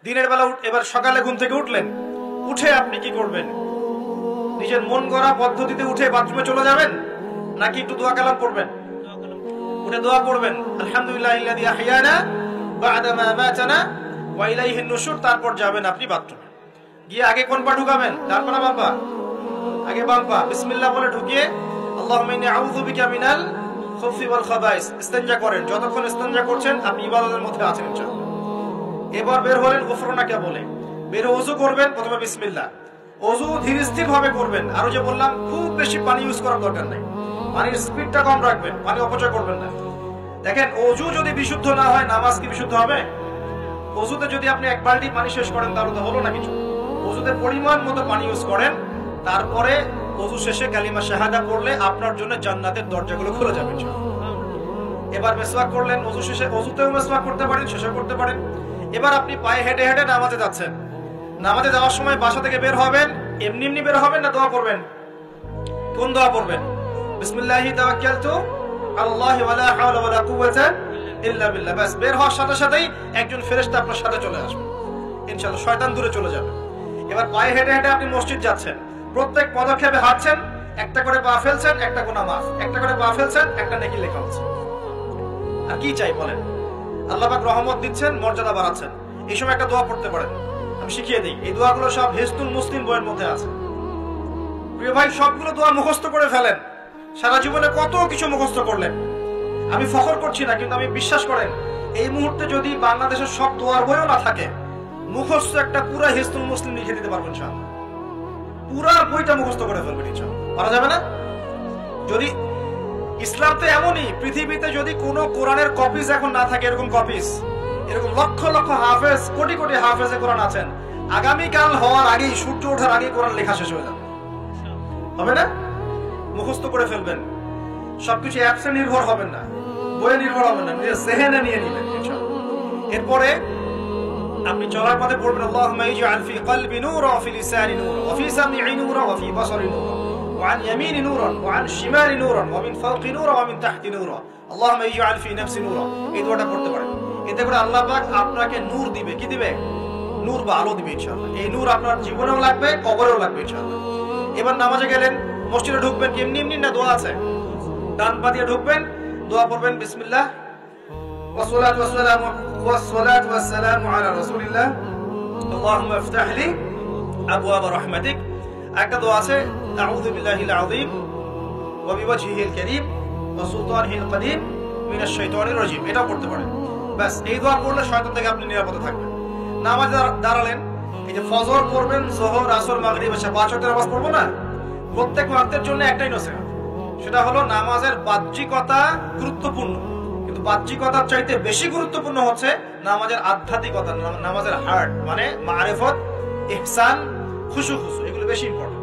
দিনের বেলা এবার সকালে ঘুম থেকে উঠলেন, উঠে আপনি কি করবেন? নিজের মন গড়া পদ্ধতিতে উঠে বাথরুমে চলে যাবেন, নাকি একটু দোয়া কালাম করবেন? উঠে দোয়া করবেন, আলহামদুলিল্লাহিল্লাযী আহইয়ানা বা'দা মা আমাতানা ওয়া ইলাইহিন নুশুর। তারপর যাবেন আপনি বাথরুমে, গিয়ে আগে কোন পা ঢুকাবেন? ডান পা না বাম পা? আগে বাম পা। বিসমিল্লাহ বলে ঢুকিয়ে আল্লাহুম্মা ইন্নী আউযু বিকা মিনাল খুবসি ওয়াল খাবাইস ইস্তেনজা করেন। যতক্ষণ ইস্তেনজা করছেন আপনি ইবাদতের মধ্যে আছেন ইনশাআল্লাহ। এবার বের হলেন গুফরানাকা বলে, বের ওযু করবেন। প্রথমে বিসমিল্লাহ, ওযু ধীর স্থির ভাবে করবেন। আরো যে বললাম, খুব বেশি পানি ইউজ করার দরকার নাই, পানির স্পিডটা কম রাখবেন, পানি অপচয় করবেন না। দেখেন, ওযু যদি বিশুদ্ধ না হয় নামাজ কি বিশুদ্ধ হবে? ওযুতে যদি আপনি এক বালতি পানি শেষ করেন তাহলে তো হলো না কিছু। ওযুতে পরিমাণ মতো পানি ইউজ করেন, তারপরে ওযু শেষে কালিমা শাহাদা পড়লে আপনার জন্য জান্নাতের দরজাগুলো খুলে যাবে। এবার মিসওয়াক করলেন, ওযু শেষে ওযুতেও মিসওয়াক করতে পারেন, শেষে করতে পারেন। এবার আপনি পায়ে হেঁটে হেঁটে নামাজে যাচ্ছেন। নামাজে যাওয়ার সময় বাসা থেকে বের হবেন, এমনি এমনি বের হবেন না দোয়া করবেন? কোন দোয়া পড়বেন? বিসমিল্লাহি তাওয়াক্কালতু আলাল্লাহি ওয়া লা হাওলা ওয়া লা কুওয়াতা ইল্লা বিল্লাহ। বাস, বের হওয়ার সাথে সাথেই একজন ফেরেশতা আপনার সাথে চলে আসবে, ইনশাআল্লাহ শয়তান দূরে চলে যাবে। এবার পায়ে হেঁটে হেঁটে আপনি মসজিদ যাচ্ছেন, প্রত্যেক পদক্ষেপে হাঁটছেন, একটা করে পা ফেলছেন, একটা গুনাহ মাফ, একটা করে পা ফেলছেন, একটা নেকি লেখা হচ্ছে। আর কি চাই বলেন? আল্লাহ পাক রহমত দিচ্ছেন, মর্যাদা বাড়াচ্ছেন। এই সময় একটা দোয়া পড়তে পারেন, আমি শিখিয়ে দিই। এই দোয়াগুলো সব হিজতুল মুসলিম বইয়ের মধ্যে আছে। প্রিয় ভাই, সবগুলো দোয়া মুখস্থ করে ফেলেন। সারা জীবনে কত কিছু মুখস্থ করলেন। আমি ফখর করছি না, কিন্তু আমি বিশ্বাস করেন, এই মুহূর্তে যদি বাংলাদেশের সব দোয়ার বইও না থাকে, মুখস্থ একটা পুরা হিজতুল মুসলিম লিখে দিতে পারবেন ইনশাআল্লাহ। পুরা বইটা মুখস্থ করে ফেলবেন ইনশাআল্লাহ। পারা যাবে না? যদি ইসলাম তো এমনই, পৃথিবীতে যদি কোনো কোরআনের কপিজ এখন না থাকে, এরকম কপিজ, এরকম লক্ষ লক্ষ হাফেজ, কোটি কোটি হাফেজে কোরআন আছেন, আগামীকাল হওয়ার আগেই, সূর্য ওঠার আগেই কোরআন লেখা শেষ হয়ে যাবে। হবে না? মুখস্থ করে ফেলবেন। সবকিছু অ্যাপসে নির্ভর হবেন না, বইয়ে নির্ভর হবেন না, নিজের জেহেনে নিয়ে নিবেন ইনশাআল্লাহ। এরপরে আপনি চলার পথে পড়বেন, আল্লাহুম্মা ইজআল ফি কলবি নূরা ওয়া ফি লিসানি নূরা ওয়া ফি সামঈ নূরা ওয়া ফি বাসারি নূরা ওয়া আন ইয়ামিনি নূরা ওয়া আন শিমালি নূরা ওয়া মিন ফাওকি নূরা ওয়া মিন তাহতি নূরা আল্লাহুম্মা ইজআল ফি নাফসি নূরা। এই দোয়াটা পড়তে পারেন। এতে করে আল্লাহ পাক আপনাকে নূর দিবে। কি দিবে? নূর বা আলো দিবে ইনশাআল্লাহ। এই নূর আপনার জীবনেও লাগবে, কবরেও লাগবে ইনশাআল্লাহ। এবার নামাজে গেলেন, মসজিদে ঢুকবেন, এমনি এমনি না দোয়া আছে? ডান পা দিয়ে ঢুকবেন, দোয়া পড়বেন, বিসমিল্লাহ والصلاة والسلام على رسول الله اللهم افتح لي أبواب رحمتك। একটা দোয়া আছে, أعوذ بالله العظيم وبوجهه الكريم وسلطانه القديم من الشيطان الرجيم। এটা পড়তে পারেন। বাস, এই দোয়া পড়লে শয়তান থেকে আপনি নিরাপদে থাকবেন। নামাজে দাঁড়ালেন, এই যে ফজর পড়বেন, যোহর, আসর, মাগরিব, এশা, 5 ওয়াক্তের নামাজ পড়বো না? প্রত্যেক ওয়াক্তের জন্য একটাই নসিহত, সেটা হলো নামাজের বাহ্যিকতা গুরুত্বপূর্ণ, কিন্তু বাহ্যিকতার চাইতে বেশি গুরুত্বপূর্ণ হচ্ছে নামাজের আধ্যাত্মিকতা, নামাজের হার্ট, মানে মারিফত, ইহসান, খুশু, এগুলো বেশি ইম্পর্টেন্ট।